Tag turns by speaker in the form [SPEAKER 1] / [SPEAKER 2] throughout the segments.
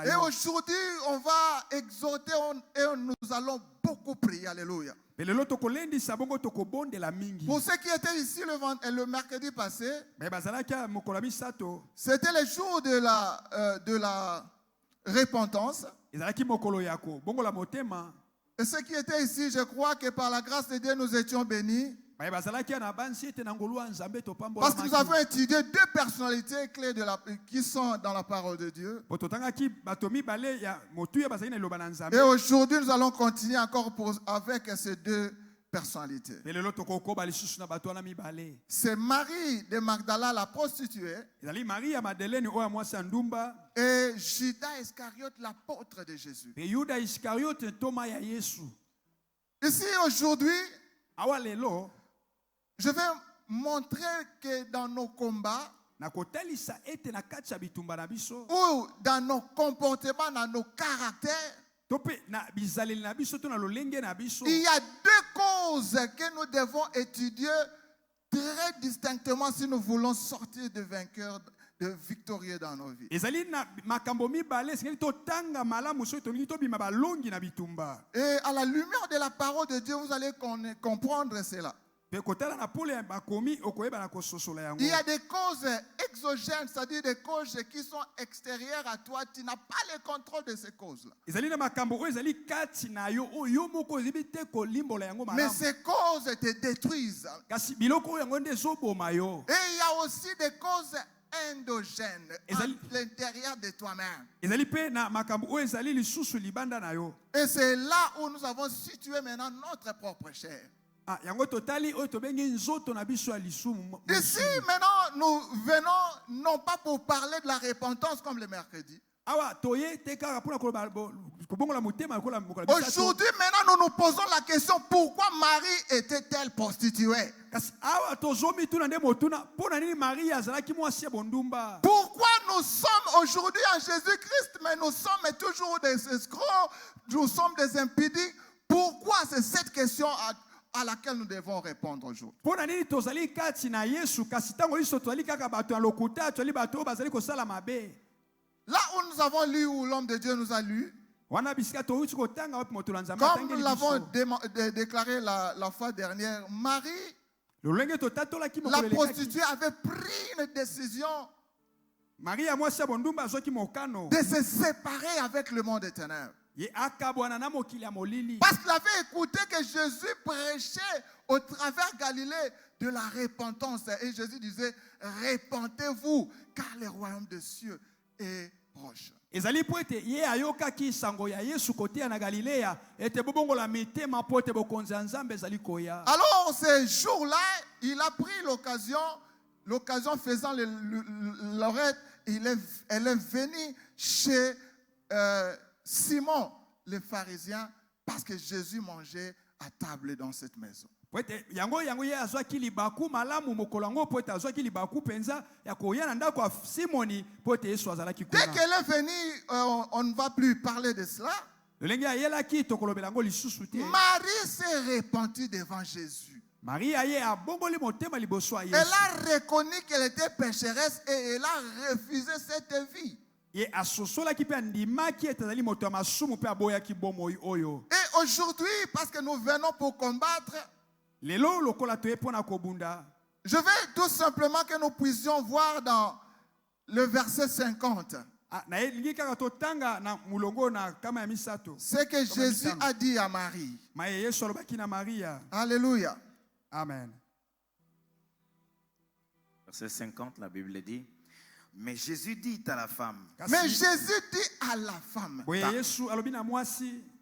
[SPEAKER 1] Et aujourd'hui, on va exhorter et nous allons beaucoup prier. Alléluia. Pour ceux qui étaient ici le mercredi passé, c'était le jour de la repentance. Et ceux qui étaient ici, je crois que par la grâce de Dieu, nous étions bénis. Parce que nous avons étudié deux personnalités clés qui sont dans la parole de Dieu. Et aujourd'hui, nous allons continuer encore avec ces deux personnalités. C'est Marie de Magdala, la prostituée, et Judas Iscariote, l'apôtre de Jésus. Ici, aujourd'hui, je vais montrer que dans nos combats, ou dans nos comportements, dans nos caractères, il y a deux causes que nous devons étudier très distinctement si nous voulons sortir de vainqueurs, de victorieux dans nos vies. Et à la lumière de la parole de Dieu, vous allez comprendre cela. Il y a des causes exogènes, c'est-à-dire des causes qui sont extérieures à toi. Tu n'as pas le contrôle de ces causes-là. Mais ces causes te détruisent. Et il y a aussi des causes endogènes à l'intérieur de toi-même. Et c'est là où nous avons situé maintenant notre propre chair. Ici, maintenant, nous venons non pas pour parler de la repentance comme le mercredi. Aujourd'hui, maintenant, nous nous posons la question, pourquoi Marie était-elle prostituée? Pourquoi nous sommes aujourd'hui en Jésus-Christ, mais nous sommes toujours des escrocs, nous sommes des impudiques? Pourquoi c'est cette question à laquelle nous devons répondre aujourd'hui? Là où nous avons lu, où l'homme de Dieu nous a lu, comme nous l'avons déclaré la fois dernière, Marie, la prostituée, avait pris une décision de se séparer avec le monde des ténèbres. Parce qu'il avait écouté que Jésus prêchait au travers Galilée de la repentance. Et Jésus disait, répentez-vous, car le royaume des cieux est proche. Alors ces jours-là, il a pris l'occasion faisant l'oreille, elle est venue chez Simon, le pharisien, parce que Jésus mangeait à table dans cette maison. Dès qu'elle est venue, on ne va plus parler de cela. Marie s'est répandue devant Jésus. Elle a reconnu qu'elle était pécheresse et elle a refusé cette vie. Et aujourd'hui, parce que nous venons pour combattre, je vais tout simplement que nous puissions voir dans le verset 50 ce que Jésus a dit à Marie. Alléluia.
[SPEAKER 2] Amen. Verset 50, la Bible dit, mais Jésus dit à la femme.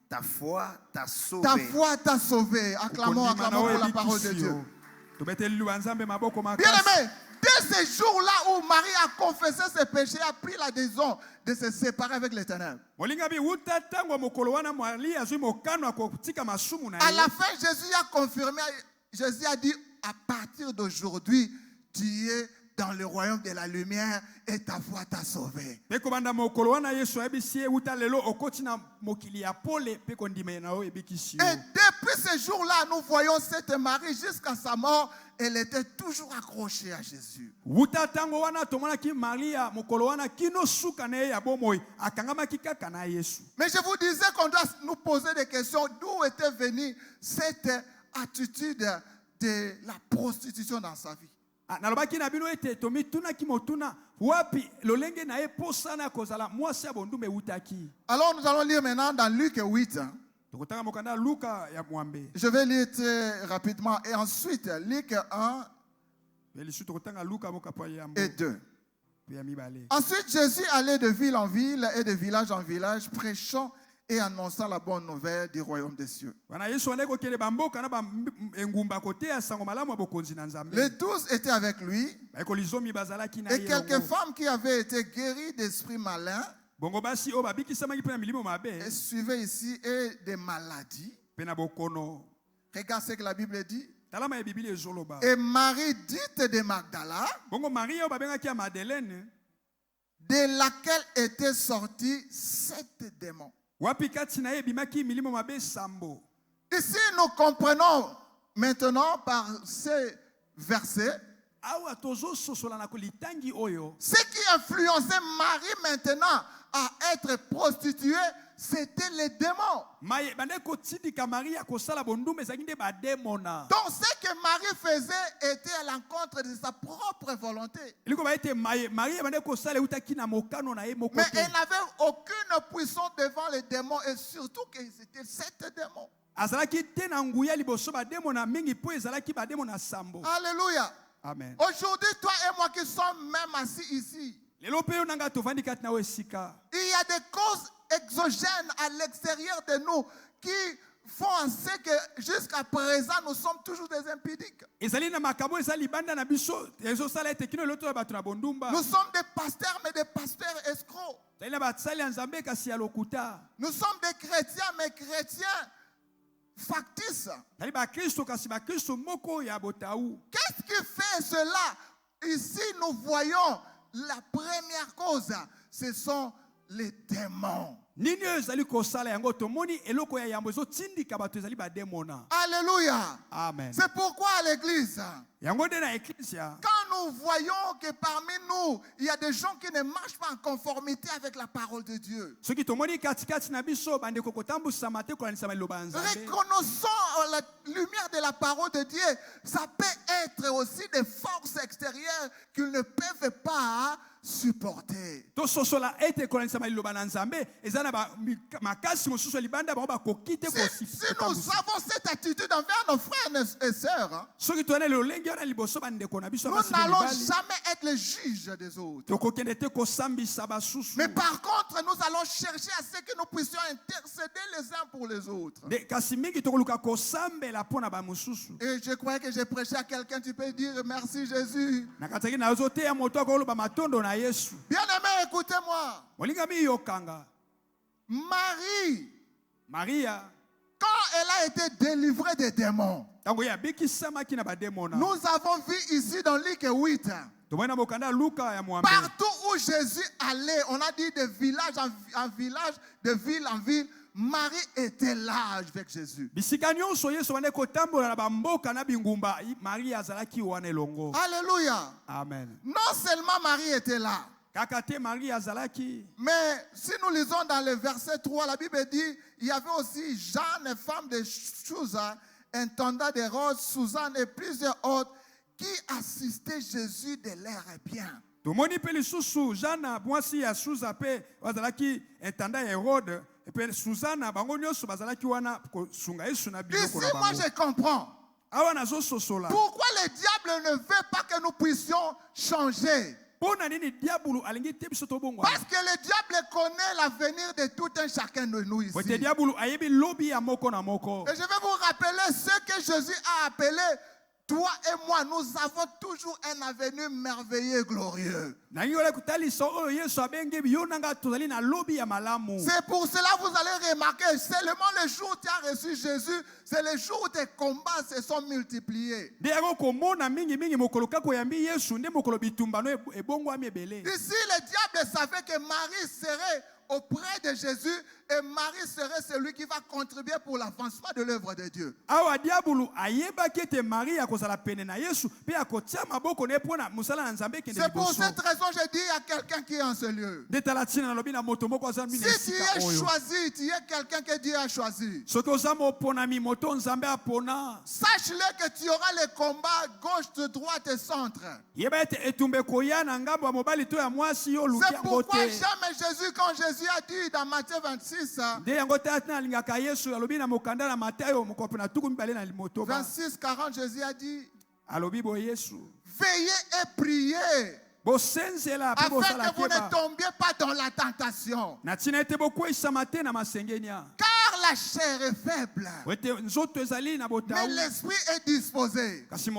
[SPEAKER 2] Ta foi t'a sauvé.
[SPEAKER 1] Ta foi t'a sauvé. Acclamons pour la parole de Dieu. Bien-aimé, dès ce jour-là où Marie a confessé ses péchés, a pris la décision de se séparer avec les ténèbres. À la fin, Jésus a confirmé, Jésus a dit, à partir d'aujourd'hui, tu es dans le royaume de la lumière et ta foi t'a sauvé.
[SPEAKER 3] Et depuis
[SPEAKER 1] ce jour-là, nous voyons cette Marie jusqu'à sa mort, elle était toujours accrochée à Jésus.
[SPEAKER 3] Mais
[SPEAKER 1] je vous disais qu'on doit nous poser des questions. D'où était venue cette attitude de la prostitution dans sa vie?
[SPEAKER 3] Alors
[SPEAKER 1] nous allons lire maintenant dans Luc 8. Je vais lire très rapidement. Et ensuite, Luc 1 et 2. Ensuite, Jésus allait de ville en ville et de village en village, prêchant et annonçant la bonne nouvelle du royaume des cieux. Les 12 étaient avec lui, et quelques femmes qui avaient été guéries d'esprits malins, et suivaient ici, et des maladies. Regarde ce que la Bible dit. Et Marie dite de Magdala, de laquelle étaient sortis 7 démons. Ici, nous comprenons maintenant par ces versets ce qui influençait Marie maintenant à être prostituée, c'était les démons. Donc ce que Marie faisait était à l'encontre de sa propre volonté. Mais elle n'avait aucune puissance devant les démons, et surtout que c'était 7 démons. Alléluia.
[SPEAKER 3] Amen.
[SPEAKER 1] Aujourd'hui, toi et moi qui sommes même assis ici, il y a des causes exogènes à l'extérieur de nous qui font en sorte que jusqu'à présent nous sommes toujours des impudiques. Nous sommes des pasteurs, mais des pasteurs escrocs. Nous sommes des chrétiens, mais chrétiens factices. Qu'est-ce qui fait cela? Ici, nous voyons la première cause, ce sont les démons. Alléluia.
[SPEAKER 3] Amen.
[SPEAKER 1] C'est pourquoi à l'église, quand nous voyons que parmi nous, il y a des gens qui ne marchent pas en conformité avec la parole de Dieu, reconnaissons la lumière de la parole de Dieu. Ça peut être aussi des forces extérieures qu'ils ne peuvent pas supporter. Si nous avons cette attitude envers nos frères et sœurs, nous n'allons jamais être les juges des autres. Mais par contre, nous allons chercher à ce que nous puissions intercéder les uns pour les autres. Et je crois que j'ai prêché à quelqu'un, tu peux dire merci Jésus. Bien-aimé, écoutez-moi. Maria, quand elle a été délivrée des démons, nous avons vu ici dans Luc 8, partout où Jésus allait, on a dit de village en village, de ville en ville, Marie était là avec Jésus. Alléluia.
[SPEAKER 3] Amen.
[SPEAKER 1] Non seulement Marie était là, mais si nous lisons dans le verset 3, la Bible dit, il y avait aussi Jeanne, femme de Chuza, intendant d'Hérode, Suzanne et plusieurs autres qui assistaient Jésus de l'air bien.
[SPEAKER 3] Ici,
[SPEAKER 1] moi je comprends. Pourquoi le diable ne veut pas que nous puissions changer? Parce que le diable connaît l'avenir de tout un chacun de nous ici. Et je vais vous rappeler ce que Jésus a appelé toi et moi, nous avons toujours un avenir merveilleux et glorieux. C'est pour cela que vous allez remarquer, seulement le jour où tu as reçu Jésus, c'est le jour où tes combats se sont multipliés. Ici, le diable savait que Marie serait auprès de Jésus et Marie serait celui qui va contribuer pour l'avancement de l'œuvre de Dieu. C'est pour cette raison que je dis à quelqu'un qui est en ce lieu. Si tu es choisi, tu es quelqu'un que Dieu a choisi. Sache-le que tu auras les combats gauche, droite et centre. C'est pourquoi jamais Jésus, quand Jésus a dit dans Matthieu 26, 26-40, Jésus a dit, veillez et priez afin que vous ne tombiez pas dans la tentation. Car la chair est faible, mais l'esprit est disposé. Tu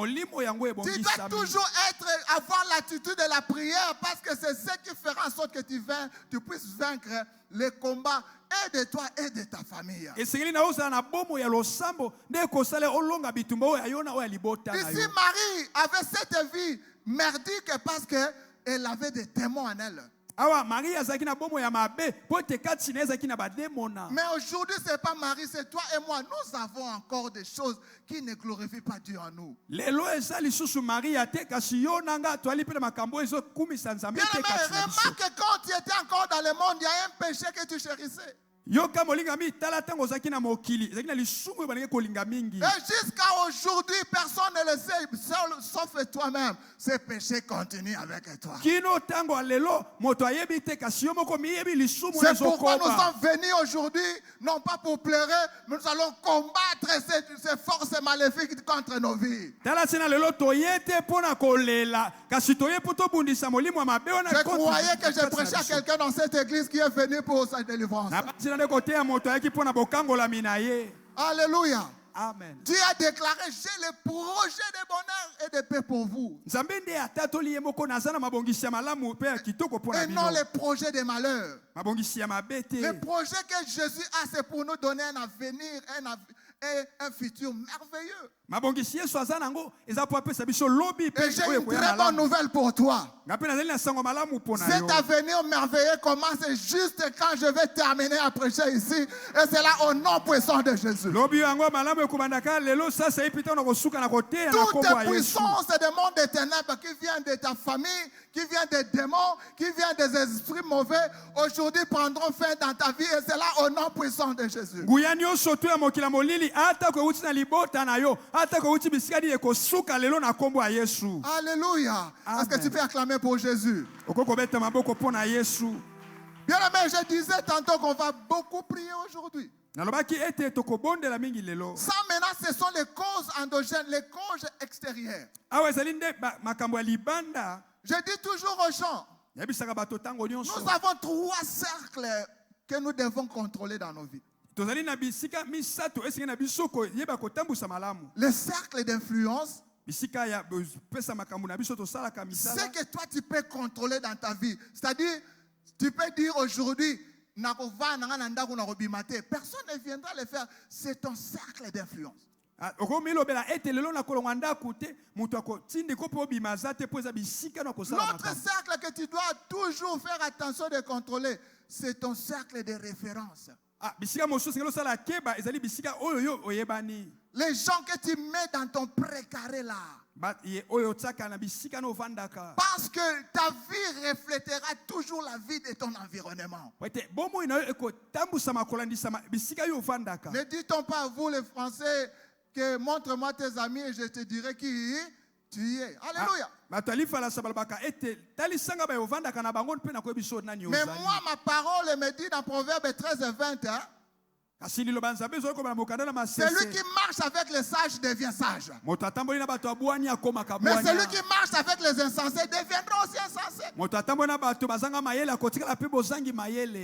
[SPEAKER 1] dois toujours avoir l'attitude de la prière, parce que c'est ce qui fera en sorte que tu puisses vaincre les combats et de toi et de ta famille. Ici, Marie avait cette vie merdique parce qu'elle avait des démons en elle. Mais aujourd'hui, ce n'est pas Marie, c'est toi et moi. Nous avons encore des choses qui ne glorifient pas Dieu en nous. Bien-aimé, remarque que quand tu étais encore dans le monde, il y a un péché que tu chérissais. Et jusqu'à aujourd'hui, personne ne le sait, sauf toi-même. Ce péché continue avec toi. C'est pourquoi nous sommes venus aujourd'hui, non pas pour pleurer, mais nous allons combattre ces forces maléfiques contre nos vies. Je croyais que je prêchais à quelqu'un dans cette église qui est venu pour sa délivrance. Alléluia.
[SPEAKER 3] Amen.
[SPEAKER 1] Dieu a déclaré, j'ai le projet de bonheur et de paix pour vous. Et non les projets de malheur. Le projet que Jésus a, c'est pour nous donner un avenir et un futur merveilleux. Et j'ai une très bonne nouvelle pour toi. Cet avenir merveilleux commence juste quand je vais terminer à prêcher ici. Et c'est là au nom puissant de Jésus. Toute puissance du monde des ténèbres qui vient de ta famille, qui vient des démons, qui vient des esprits mauvais, aujourd'hui prendront fin dans ta vie. Et c'est là au nom puissant de Jésus. Alléluia. Est-ce que tu peux acclamer pour Jésus? Bien aimé, je disais tantôt qu'on va beaucoup prier aujourd'hui. Ça maintenant, ce sont les causes endogènes, les causes extérieures. Je dis toujours aux gens, nous avons 3 cercles que nous devons contrôler dans nos vies. Le cercle d'influence, ce que toi tu peux contrôler dans ta vie. C'est-à-dire, tu peux dire aujourd'hui, personne ne viendra le faire. C'est ton cercle d'influence. L'autre cercle que tu dois toujours faire attention de contrôler, c'est ton cercle de référence. Les gens que tu mets dans ton précaré là. Parce que ta vie reflétera toujours la vie de ton environnement. Ne dit-on pas à vous les Français que montre-moi tes amis et je te dirai qui tu es. Alléluia. Mais moi, ma parole me dit dans Proverbe 13 et 20, celui qui marche avec les sages devient sage. Mais celui qui marche avec les insensés deviendra aussi insensé.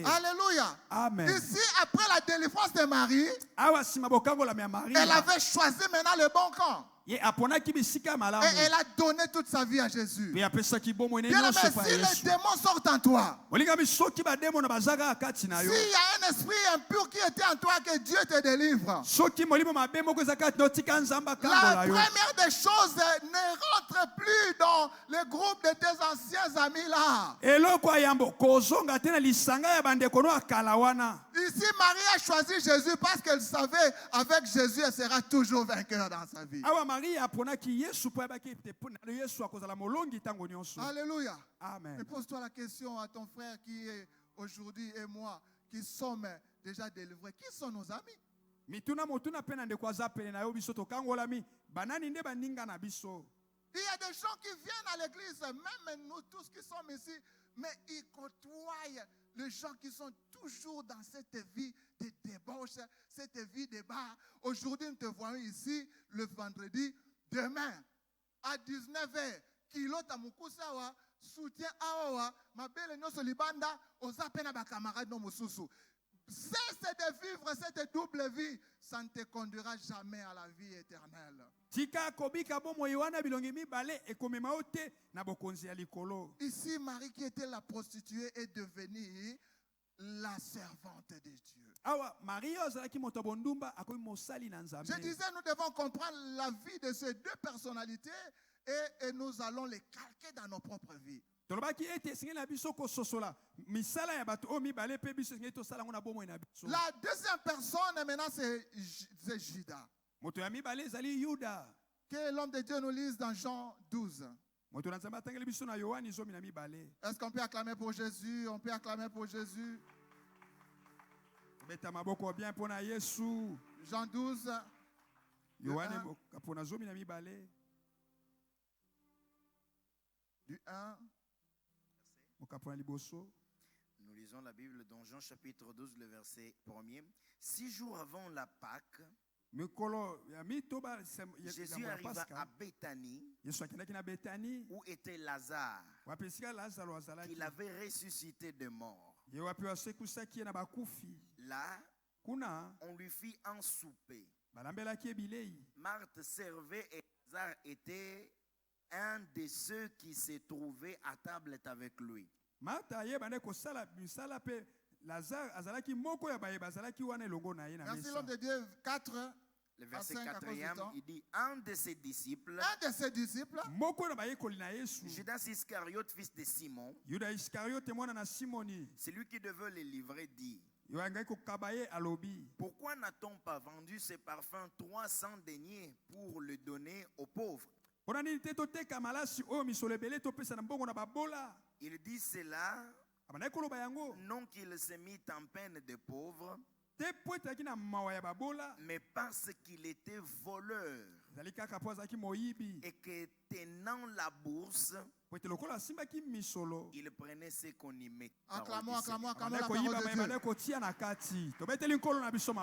[SPEAKER 1] Alléluia.
[SPEAKER 3] Amen.
[SPEAKER 1] Ici, après la délivrance de Marie, elle avait choisi maintenant le bon camp.
[SPEAKER 3] Ye aponaki bisika malamu.
[SPEAKER 1] Et elle a donné toute sa vie à Jésus.
[SPEAKER 3] Pe apesaki bomo ene
[SPEAKER 1] Bien aimé,
[SPEAKER 3] nyonso pa
[SPEAKER 1] si les
[SPEAKER 3] Yesu.
[SPEAKER 1] démons sortent en toi,
[SPEAKER 3] Molingami soki ba demo na bazaka kati na yo.
[SPEAKER 1] s'il y a un esprit impur qui était en toi, que Dieu te délivre.
[SPEAKER 3] Soki molimo mabe moko ezaka notika nzamba
[SPEAKER 1] La
[SPEAKER 3] kambola yo.
[SPEAKER 1] première des choses, ne rentre plus dans le groupe de tes anciens amis là.
[SPEAKER 3] Eloko ayambo kozonga te na lisanga ya bandeko no akala wana.
[SPEAKER 1] Ici, Marie a choisi Jésus parce qu'elle savait avec Jésus, elle sera toujours vainqueur dans sa vie.
[SPEAKER 3] Awa Marie aponaki Yesu po abaki te pona Yesu akozala molongi tango nyonso.
[SPEAKER 1] Alléluia.
[SPEAKER 3] Amen.
[SPEAKER 1] Et pose-toi la question à ton frère qui est aujourd'hui et moi, qui sommes déjà délivrés. Qui sont nos amis?
[SPEAKER 3] Mituna motuna pena ndeko aza pene na yo biso tokangolami banani nde baninga na biso.
[SPEAKER 1] Il y a des gens qui viennent à l'église, même nous tous qui sommes ici, mais ils côtoient les gens qui sont toujours dans cette vie de débauche, cette vie de bar. Aujourd'hui, nous te voyons ici le vendredi. Demain, à 19h, Kilo Tamukusawa, soutien Awa, ma belle Nyoso Libanda, aux appels à ma camarade no Mususu. Cesse de vivre cette double vie, ça ne te conduira jamais à la vie éternelle.
[SPEAKER 3] Tika kobika bomo yoana bilongi mibale ekomema ote na bokonzi ya likolo.
[SPEAKER 1] Ici, Marie qui était la prostituée est devenue la servante de Dieu.
[SPEAKER 3] Awa Marie ozalaki moto bondumba akomi mosali na nzambe.
[SPEAKER 1] Je disais, nous devons comprendre la vie de ces deux personnalités et nous allons les calquer dans nos propres vies.
[SPEAKER 3] Tolobaki ete singe na biso ko sosola misala ya bato o mibale pe biso singe to sala ngona bomo na biso.
[SPEAKER 1] La deuxième personne maintenant c'est Judas.
[SPEAKER 3] Moto ya mibale ezali Yuda.
[SPEAKER 1] Que l'homme de Dieu nous lise dans Jean 12.
[SPEAKER 3] Moto na nzamba tangeli biso na Yohani zomi na mibale.
[SPEAKER 1] Est-ce qu'on peut acclamer pour Jésus? On peut acclamer pour Jésus.
[SPEAKER 3] Beta maboko bien pona Yesu.
[SPEAKER 1] Jean 12.
[SPEAKER 3] Yohani kapona zomi na mibale.
[SPEAKER 1] Du 1.
[SPEAKER 2] Nous lisons la Bible dans Jean chapitre 12, le verset 1er. 6 jours avant la Pâque, Jésus arriva à Béthanie, où était Lazare, qu'il avait ressuscité de mort. Là, on lui fit un souper. Marthe servait et Lazare était un de ceux qui se trouvaient à table avec lui.
[SPEAKER 3] Merci
[SPEAKER 1] l'homme de Dieu 4.
[SPEAKER 2] Le verset 4e, il dit un de ses disciples, Judas Iscariote, fils de Simon, celui qui devait le livrer, dit: pourquoi n'a-t-on pas vendu ce parfum 300 deniers pour le donner aux pauvres? Il dit cela non qu'il se mit en peine de pauvres, mais parce qu'il était voleur et que tenant la bourse, il prenait ce qu'on y met.
[SPEAKER 1] Acclamons la parole de Dieu.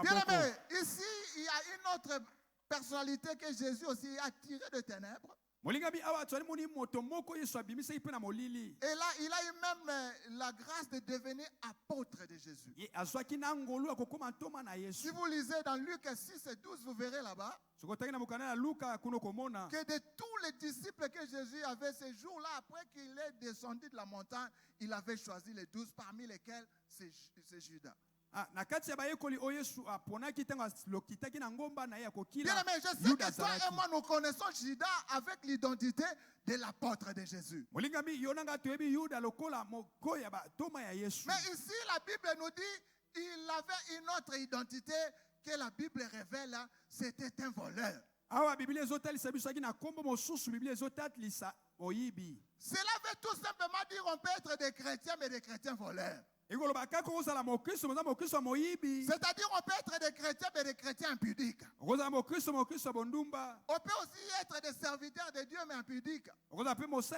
[SPEAKER 1] Bien aimé, ici il y a une autre personnalité que Jésus aussi a tirée de ténèbres. Et là, il a eu même la grâce de devenir apôtre de Jésus. Si vous lisez dans Luc 6 et 12, vous verrez là-bas que de tous les disciples que Jésus avait ce jour-là, après qu'il est descendu de la montagne, il avait choisi les 12, parmi lesquels c'est Judas. Bien aimé, je sais que toi et moi nous connaissons Judas avec l'identité de l'apôtre de Jésus. Mais ici la Bible nous dit qu'il avait une autre identité que la Bible révèle, c'était un voleur. Cela veut tout simplement dire qu'on peut être des chrétiens mais des chrétiens voleurs. C'est-à-dire on peut être des chrétiens mais des chrétiens impudiques. On peut aussi être des serviteurs de Dieu mais impudiques. Rappelez-vous dans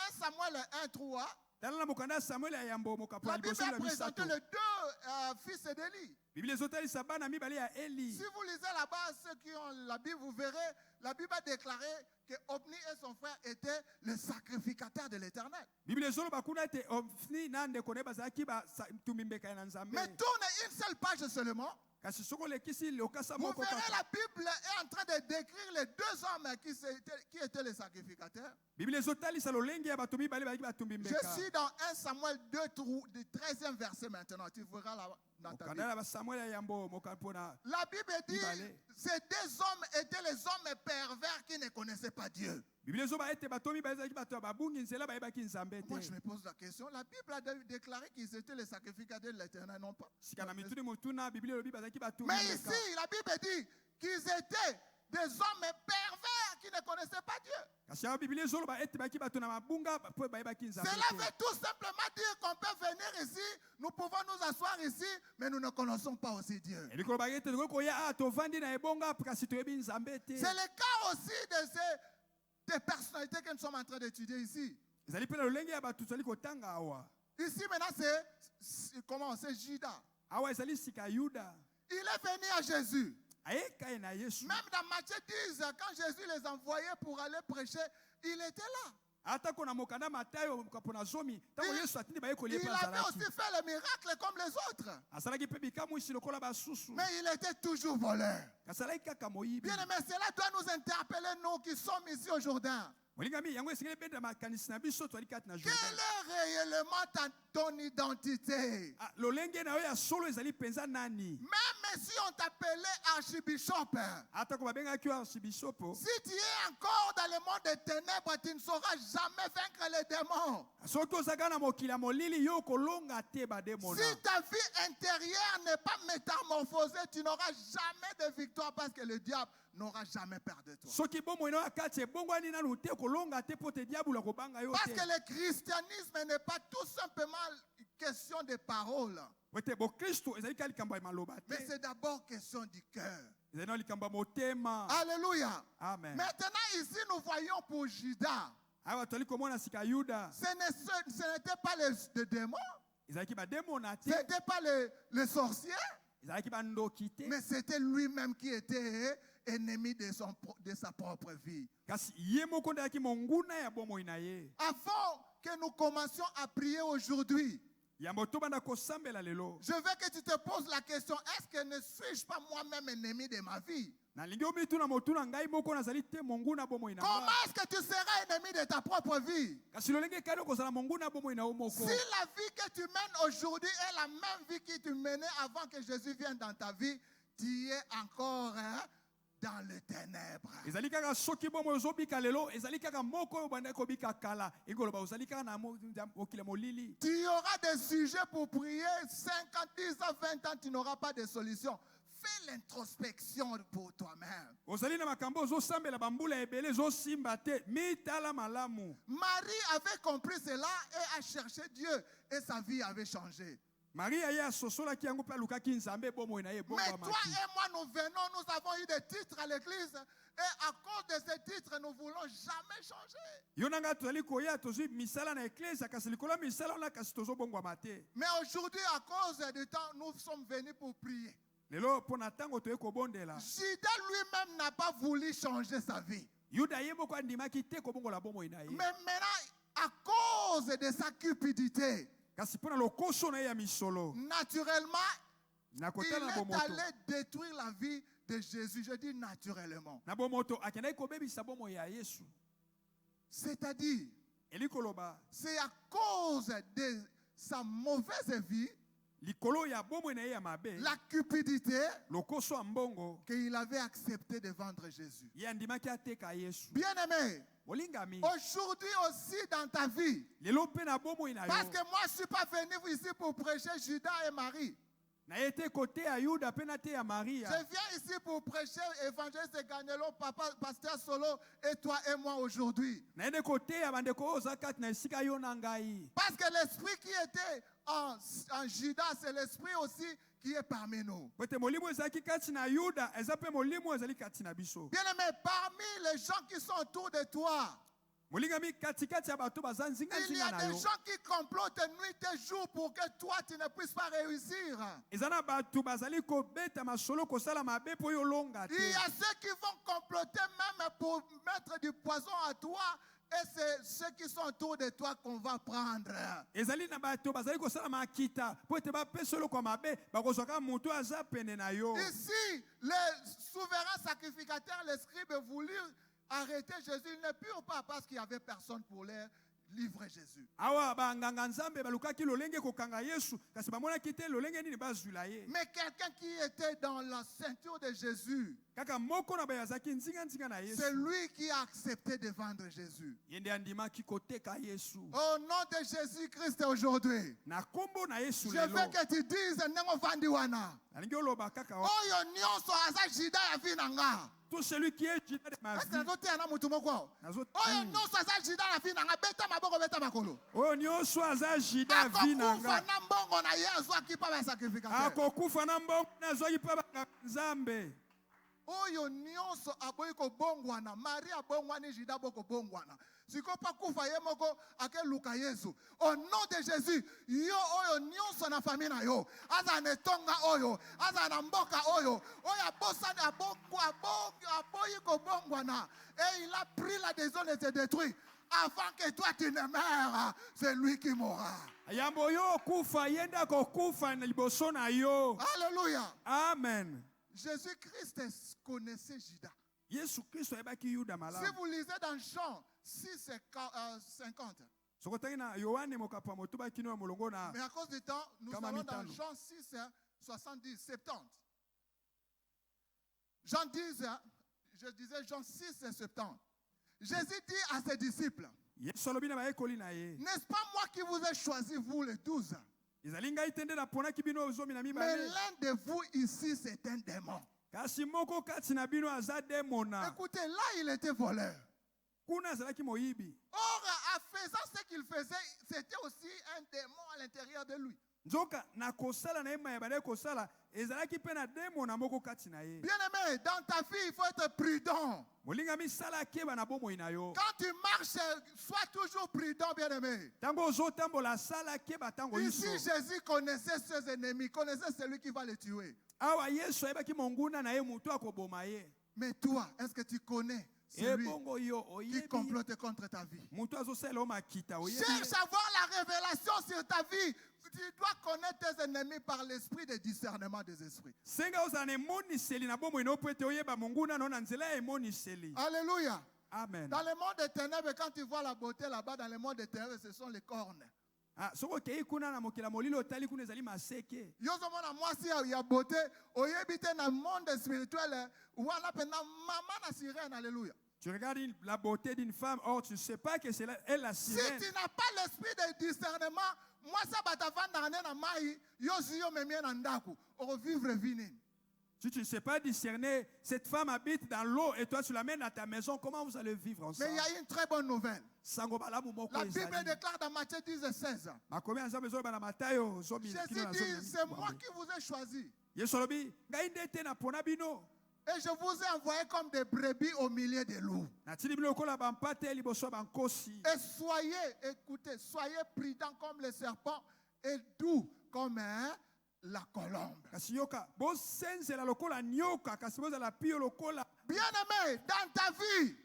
[SPEAKER 1] 1 Samuel 1:3, la Bible a présenté les deux fils d'Élie. Si vous lisez là-bas, ceux qui ont la Bible, vous verrez, la Bible a déclaré que Ophni et son frère étaient le sacrificateur de l'Éternel. Mais tourne une seule page seulement. Vous verrez, la Bible est en train de décrire les deux hommes qui étaient les sacrificateurs. Je suis dans 1 Samuel 2, 13e verset maintenant. Tu verras là dans ta Bible. La Bible dit ces deux hommes étaient les hommes pervers qui ne connaissaient pas Dieu. Moi, je me pose la question. La Bible a déclaré qu'ils étaient les sacrificateurs de l'Éternel, non pas? Mais ici, la Bible dit qu'ils étaient des hommes pervers qui ne connaissaient pas Dieu. Cela veut tout simplement dire qu'on peut venir ici, nous pouvons nous asseoir ici, mais nous ne connaissons pas aussi Dieu. C'est le cas aussi des personnalités que nous sommes en train d'étudier ici. Ici maintenant c'est Judas. Il est venu à Jésus. Même dans Matthieu 10, quand Jésus les envoyait pour aller prêcher, il était là. Il avait aussi fait les miracles comme les autres. Mais il était toujours voleur. Bien aimé, cela doit nous interpeller, nous qui sommes ici aujourd'hui. Quelle est réellement ton identité? Même si on t'appelait archibishop, si tu es encore dans le monde des ténèbres, tu ne sauras jamais vaincre les démons. Si ta vie intérieure n'est pas métamorphosée, tu n'auras jamais de victoire parce que le diable n'aura jamais peur de toi. Parce que le christianisme n'est pas tout simplement question de paroles. Mais c'est d'abord question du cœur. Alléluia. Amen. Maintenant ici nous voyons pour Judas. Ce n'était pas les démons. Ce n'était pas les sorciers. Mais c'était lui-même qui était ennemi de sa propre vie. Avant que nous commencions à prier aujourd'hui, je veux que tu te poses la question, est-ce que ne suis-je pas moi-même ennemi de ma vie? Comment est-ce que tu seras ennemi de ta propre vie? Si la vie que tu mènes aujourd'hui est la même vie que tu menais avant que Jésus vienne dans ta vie, tu es encore dans les ténèbres. Tu auras des sujets pour prier 50, 10 ans, 20 ans, tu n'auras pas de solution. Fais l'introspection pour toi-même. Marie avait compris cela et a cherché Dieu et sa vie avait changé. Mais toi et moi, nous venons, nous avons eu des titres à l'église et à cause de ces titres, nous ne voulons jamais changer. Mais aujourd'hui, à cause du temps, nous sommes venus pour prier. Judas lui-même n'a pas voulu changer sa vie. Mais maintenant, à cause de sa cupidité, naturellement, il est allé détruire la vie de Jésus. Je dis naturellement. C'est-à-dire, c'est à cause de sa mauvaise vie, la cupidité, qu'il avait accepté de vendre Jésus. Bien aimé, aujourd'hui aussi dans ta vie, parce que moi je ne suis pas venu ici pour prêcher Judas et Marie. Je viens ici pour prêcher évangéliste Ganelo, papa, pasteur Solo et toi et moi aujourd'hui. Parce que l'esprit qui était en Judas, c'est l'esprit aussi qui est parmi nous. Bien aimé, parmi les gens qui sont autour de toi, il y a des gens qui complotent nuit et jour pour que toi tu ne puisses pas réussir. Il y a ceux qui vont comploter même pour mettre du poison à toi Et c'est ceux qui sont autour de toi qu'on va prendre.
[SPEAKER 3] ezali na bato bazali kosala makita po ete bapesa eloko ya mabe bakozwaka moto aza pene na yo.
[SPEAKER 1] Ici, les souverains sacrificateurs, les scribes voulurent arrêter Jésus. Ils ne purent pas parce qu'il n'y avait personne pour leur livrer Jésus.
[SPEAKER 3] Awa banganga nzambe balukaki lolenge kokanga Yesu kasi bamonaki te lolenge nini bazwila ye.
[SPEAKER 1] Mais quelqu'un qui était dans la ceinture de Jésus,
[SPEAKER 3] Kaka moko na bayazaki nzinga nzinga na Yesu.
[SPEAKER 1] c'est lui qui a accepté de vendre Jésus.
[SPEAKER 3] Yende andimaki koteka Yesu.
[SPEAKER 1] Au nom de Jésus-Christ aujourd'hui,
[SPEAKER 3] Na kombo na Yesu
[SPEAKER 1] je
[SPEAKER 3] lelo.
[SPEAKER 1] veux que tu dises Nengo Vandiwana.
[SPEAKER 3] Nalingi oloba kaka
[SPEAKER 1] Oyo nyonso aza jida ya vie na nga.
[SPEAKER 3] tout celui qui est juda de ma
[SPEAKER 1] Est-ce que
[SPEAKER 3] vie.
[SPEAKER 1] nazoteya na mutu moko?
[SPEAKER 3] Nazo
[SPEAKER 1] Oyo nyonso aza jida na vie na nga. Beta maboko beta makolo.
[SPEAKER 3] oyo nyonso aza jida vi na
[SPEAKER 1] Akokufa
[SPEAKER 3] nga.
[SPEAKER 1] na mbongo na ye azwaki pa ba sacrificateur.
[SPEAKER 3] Akokufa na mbongo nazwaki mpe banganga nzambe.
[SPEAKER 1] Oyo nyonso aboyi kobongwana. Marie abongwani jida boko bongwana. Siko pa kufa ye moko akeluka Yesu. Au nom de Jésus, yo oyo nyonso na famille na yo. Aza netonga oyo, aza na mboka oyo. Oyo abosani aboyi kobongwana. Et il a pris la décision de se détruire. Avant que toi tu ne meurs, c'est lui qui mourra.
[SPEAKER 3] Yambo yo okufa yenda kokufa na liboso na yo.
[SPEAKER 1] Alléluia.
[SPEAKER 3] Amen.
[SPEAKER 1] Jésus-Christ connaissait Judas.
[SPEAKER 3] Yesu Kristo ayebaki Yuda
[SPEAKER 1] Si
[SPEAKER 3] malamu.
[SPEAKER 1] vous lisez dans Jean 6 et 50,
[SPEAKER 3] Sokotangi na Yohane mokapo motuba kino molongo na
[SPEAKER 1] mais à cause du temps, nous
[SPEAKER 3] Kama
[SPEAKER 1] allons dans
[SPEAKER 3] mitano.
[SPEAKER 1] Jean 6, 70, 70. Jean 10, je disais Jean 6 et 70. Jésus dit à ses disciples,
[SPEAKER 3] Yesu alobi na bayekoli na ye.
[SPEAKER 1] n'est-ce pas moi qui vous ai choisi, vous les 12?
[SPEAKER 3] Ezali ngai te nde naponaki bino zomi na
[SPEAKER 1] Mais
[SPEAKER 3] mibale.
[SPEAKER 1] l'un de vous ici, c'est un démon.
[SPEAKER 3] Kasi moko kati na bino aza demona.
[SPEAKER 1] Écoutez, là, il était voleur.
[SPEAKER 3] Kuna azalaki moyibi.
[SPEAKER 1] Or, en faisant ce qu'il faisait, c'était aussi un démon à l'intérieur de lui.
[SPEAKER 3] Nzoka na kosala na ye mayebale kosala ezalaki mpe na demona moko kati na ye.
[SPEAKER 1] Bien-aimé, dans ta vie, il faut être prudent.
[SPEAKER 3] Molingami sala akeba na bomoi na yo.
[SPEAKER 1] Quand tu marches, sois toujours prudent, bien-aimé.
[SPEAKER 3] Tango ozotambola sala akeba tango
[SPEAKER 1] Ici,
[SPEAKER 3] iso.
[SPEAKER 1] Jésus connaissait ses ennemis, connaissait celui qui va les tuer.
[SPEAKER 3] Awa Yesu ayebaki monguna na ye mutu akoboma ye.
[SPEAKER 1] Mais toi, est-ce que tu connais celui
[SPEAKER 3] Ebongo yo
[SPEAKER 1] qui
[SPEAKER 3] oyebi.
[SPEAKER 1] complote contre ta vie?
[SPEAKER 3] Mutu azosala o makita oyebi.
[SPEAKER 1] Cherche à voir la révélation sur ta vie. Tu dois connaître tes ennemis par l'esprit de discernement des esprits.
[SPEAKER 3] Senga ozala na emoniseli na bomoi na opo ete oyeba monguna no na nzela ya emoniseli.
[SPEAKER 1] Alléluia.
[SPEAKER 3] Amen.
[SPEAKER 1] Dans le monde des ténèbres, quand tu vois la beauté là-bas, dans le monde des ténèbres, ce sont les cornes.
[SPEAKER 3] Ah, soko okei kuna na mokila molilo otali kuna ezali maseke.
[SPEAKER 1] Yozomona mwasi ya beauté, oyebite na monde spirituel, wana pena mama na sirène, alléluia.
[SPEAKER 3] Tu regardes la beauté d'une femme, or tu ne sais pas que c'est elle la
[SPEAKER 1] Si
[SPEAKER 3] sirène.
[SPEAKER 1] tu n'as pas l'esprit de discernement, moi ça batavanda na mai, yosi memie na ndaku, on vivre vinin.
[SPEAKER 3] Si tu ne sais pas discerner, cette femme habite dans l'eau et toi tu l'amènes à ta maison, comment vous allez vivre
[SPEAKER 1] Mais
[SPEAKER 3] ensemble?
[SPEAKER 1] il y a une très bonne nouvelle.
[SPEAKER 3] Sango balamu moko
[SPEAKER 1] La Bible
[SPEAKER 3] ezali.
[SPEAKER 1] déclare dans Matthieu 10 et 16.
[SPEAKER 3] Makomi anza bezo bana Matayo zomi
[SPEAKER 1] Jésus
[SPEAKER 3] kilo na
[SPEAKER 1] dit,
[SPEAKER 3] zomi.
[SPEAKER 1] c'est moi qui vous ai choisi.
[SPEAKER 3] Yesu alobi, ngai nde te na pona bino.
[SPEAKER 1] Et je vous ai envoyé comme des brebis au milieu des loups.
[SPEAKER 3] Natili bino kola bampate liboso ya bankosi.
[SPEAKER 1] Et soyez, écoutez, soyez prudents comme le serpent et doux comme la colombe.
[SPEAKER 3] Kasi yoka, bosenzela lokola nyoka, kasi bozala pio lokola.
[SPEAKER 1] Bien-aimé, dans ta vie,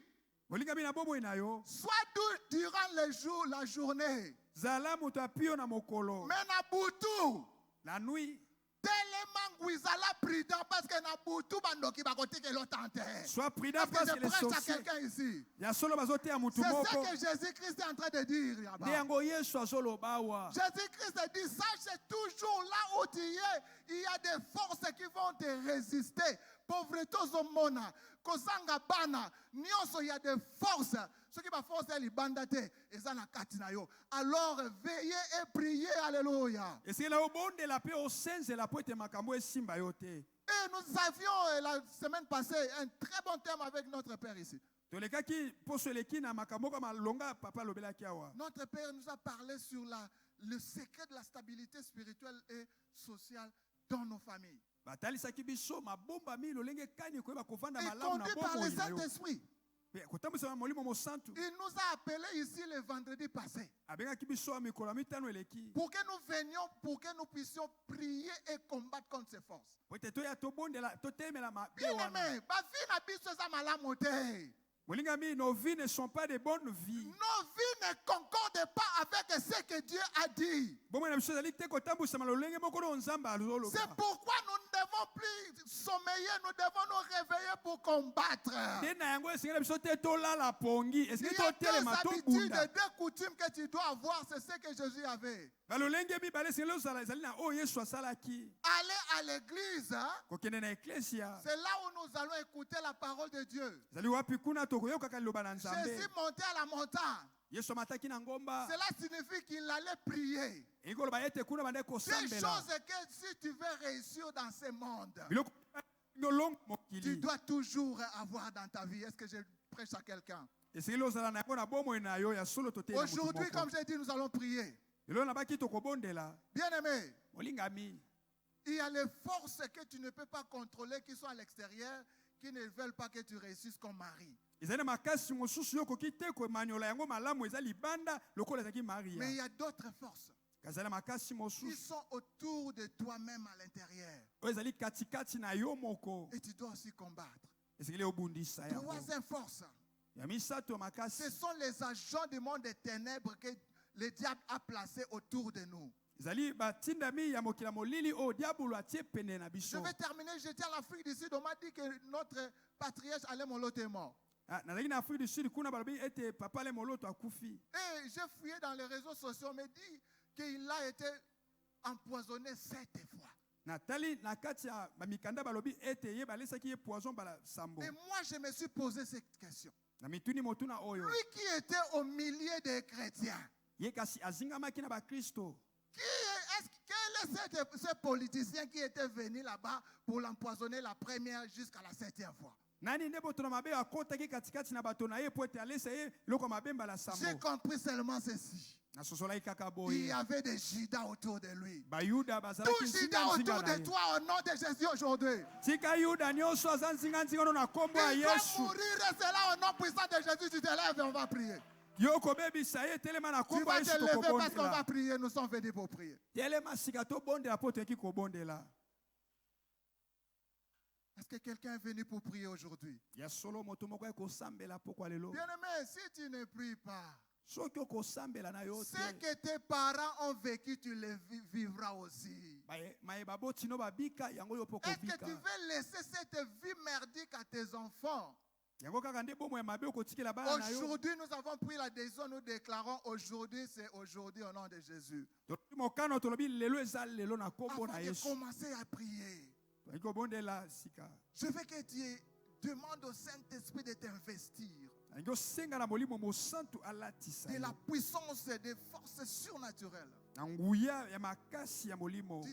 [SPEAKER 3] Molingami na bomoi na yo.
[SPEAKER 1] sois doux durant les jours, la journée.
[SPEAKER 3] Zala moto ya pio na mokolo.
[SPEAKER 1] Mais na butu,
[SPEAKER 3] La nuit,
[SPEAKER 1] tellement guizala prudent parce que na butu bandoki bakotike l'otante.
[SPEAKER 3] sois prudent
[SPEAKER 1] Est-ce
[SPEAKER 3] parce
[SPEAKER 1] que
[SPEAKER 3] que
[SPEAKER 1] je
[SPEAKER 3] les
[SPEAKER 1] prêche à
[SPEAKER 3] sorciers.
[SPEAKER 1] quelqu'un ici?
[SPEAKER 3] Ya solo bazote ya mutu
[SPEAKER 1] C'est
[SPEAKER 3] moko.
[SPEAKER 1] ce que Jésus-Christ est en train de dire là-bas.
[SPEAKER 3] Nde yango Yesu azolobawa.
[SPEAKER 1] Jésus-Christ dit, sache toujours là où tu es, il y a des forces qui vont te résister. Pauvreté zomona, kozanga bana, nyonso il y a des forces. Ce qui va forcer les bandates, ezana katina yo. Alors veillez et priez, alléluia.
[SPEAKER 3] Esike na obonde la pe osenzela po ete makambo esimba yo te.
[SPEAKER 1] Et nous avions la semaine passée un très bon thème avec notre Père ici.
[SPEAKER 3] Tolekaki poso eleki na makambo kama longa papa lobelaki awa.
[SPEAKER 1] Notre Père nous a parlé sur le secret de la stabilité spirituelle et sociale dans nos familles.
[SPEAKER 3] Batalisaki biso mabomba mi lolenge kani koyeba kovanda
[SPEAKER 1] Et
[SPEAKER 3] malamu na
[SPEAKER 1] conduit par le
[SPEAKER 3] bomoi na yo.
[SPEAKER 1] Saint-Esprit.
[SPEAKER 3] Kotambisa molimo mosantu.
[SPEAKER 1] Il nous a appelés ici le vendredi passé
[SPEAKER 3] Abengaki biso ya mikolo ya mitano eleki.
[SPEAKER 1] pour que nous venions, pour que nous puissions prier et combattre contre ces forces.
[SPEAKER 3] Po ete toya tobondela totemela mabe
[SPEAKER 1] Bien
[SPEAKER 3] wana.
[SPEAKER 1] aimé, ba vie na biso eza malamu te.
[SPEAKER 3] Nos vies ne sont pas de bonnes vies.
[SPEAKER 1] Nos vies ne concordent pas avec ce que Dieu a dit. C'est pourquoi nous ne devons plus sommeiller, nous devons nous réveiller pour combattre. Il y a deux habitudes, deux coutumes que tu dois avoir, c'est ce que Jésus avait. Aller à l'église, hein? C'est là où nous allons écouter la parole de Dieu. Jésus montait à la montagne. Cela signifie qu'il allait prier. Des choses que si tu veux réussir dans ce monde, tu dois toujours avoir dans ta vie. Est-ce que je prêche à quelqu'un? Aujourd'hui, comme j'ai dit, nous allons prier. Bien-aimé, il y a les forces que tu ne peux pas contrôler qui sont à l'extérieur, qui ne veulent pas que tu réussisses comme mari. Mais il y a d'autres forces qui sont autour de toi-même à l'intérieur. Et tu dois aussi combattre. Troisième force, ce sont les agents du monde des ténèbres que le diable a placés autour de nous. Je vais terminer. J'étais à l'Afrique du Sud. On m'a dit que notre patriarche allait moloter mort. Et j'ai fouillé dans les réseaux sociaux. On me dit qu'il a été empoisonné 7 fois. Et moi, je me suis posé cette question. Lui qui était au milieu des chrétiens, quel est ce politicien qui était venu là-bas pour l'empoisonner la première jusqu'à la 7e fois? J'ai compris seulement ceci. Il y avait des Judas autour de lui. Tout Judas autour de toi au nom de Jésus aujourd'hui. Il doit mourir et c'est là au nom puissant de Jésus. Tu te lèves et on va prier. Tu vas te lever parce qu'on va prier. Nous sommes venus pour prier. Est-ce que quelqu'un est venu pour prier aujourd'hui? Bien-aimé, si tu ne pries pas, ce que tes parents ont vécu, tu le vivras aussi. Est-ce que tu veux laisser cette vie merdique à tes enfants? Aujourd'hui, nous avons pris la décision, nous déclarons aujourd'hui, c'est aujourd'hui au nom de Jésus. Avant de commencer à prier, je veux que tu demandes au Saint-Esprit de t'investir. De la puissance, des forces surnaturelles. Du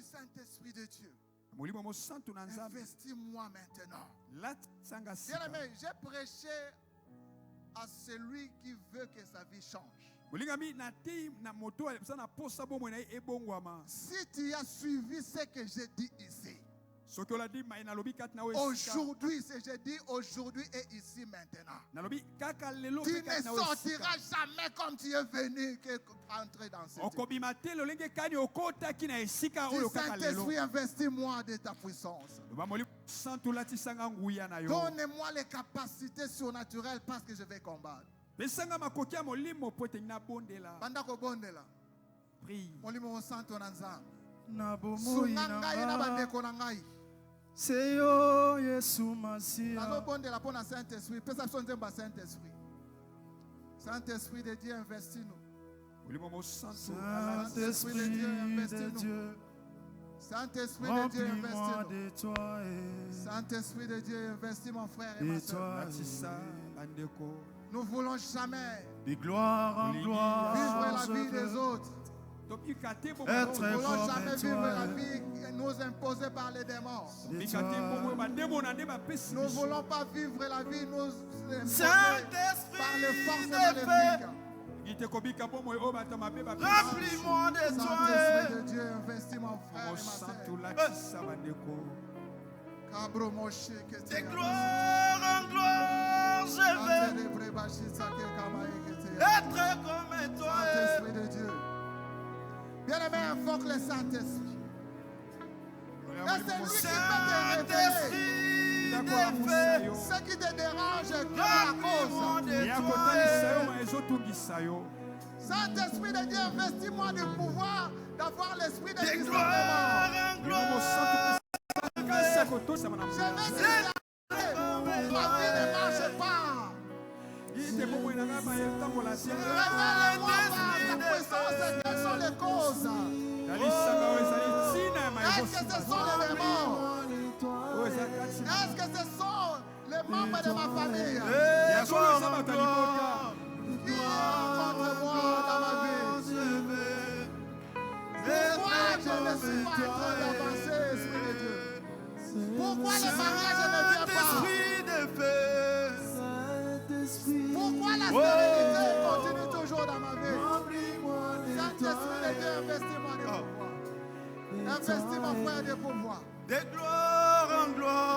[SPEAKER 1] Saint-Esprit de Dieu. Investis-moi maintenant. Bien-aimé, j'ai prêché à celui qui veut que sa vie change. Si tu as suivi ce que j'ai dit ici, aujourd'hui, c'est je dis aujourd'hui et ici maintenant. Tu ne sortiras jamais comme tu es venu entrer dans cette vie. Du Saint-Esprit, investis-moi de ta puissance. Donne-moi les capacités surnaturelles parce que je vais combattre. Bandako bondela. Prie. Molimo santo nanza. Sunangai na bandeko nangai. Seyo Yesu Masia. Nazobondela pour na Saint-Esprit. Perception nzemba Saint-Esprit. Saint-Esprit de Dieu, investis-nous. Saint-Esprit de Dieu, investis-nous. Saint-Esprit de Dieu, investis-nous. Saint-Esprit de Dieu, investis mon frère et ma soeur. Nous ne voulons jamais
[SPEAKER 4] de gloire en gloire
[SPEAKER 1] vivre la vie des autres. Nous ne voulons jamais vivre la vie nous imposée par les démons. Nous ne voulons pas vivre la vie nous imposée par les forces maléfiques.
[SPEAKER 4] Remplis-moi de toi.
[SPEAKER 1] Saint-Esprit de Dieu, investis mon frère et ma soeur.
[SPEAKER 4] De gloire en gloire, je veux être comme toi.
[SPEAKER 1] Saint-Esprit de Dieu. Bien-aimé, invoque le Saint-Esprit. Et c'est lui qui peut te révéler. Ce qui te dérange, quelle est la cause? Saint-Esprit de Dieu, investis-moi du pouvoir d'avoir l'esprit de discernement. Je vais discerner. Ma vie ne marche pas. Révèle-moi par ta puissance quelles sont les causes. Est-ce que ce sont les démons? Est-ce que ce sont les membres de ma famille qui sont contre moi dans ma vie? Pourquoi je ne suis pas en train d'avancer, Esprit de Dieu? Pourquoi le mariage ne vient pas? Pourquoi la stérilité continue toujours dans ma vie? Saint-Esprit de Dieu, investis-moi de pouvoir. Investis mon frère de pouvoir.
[SPEAKER 4] De gloire en gloire.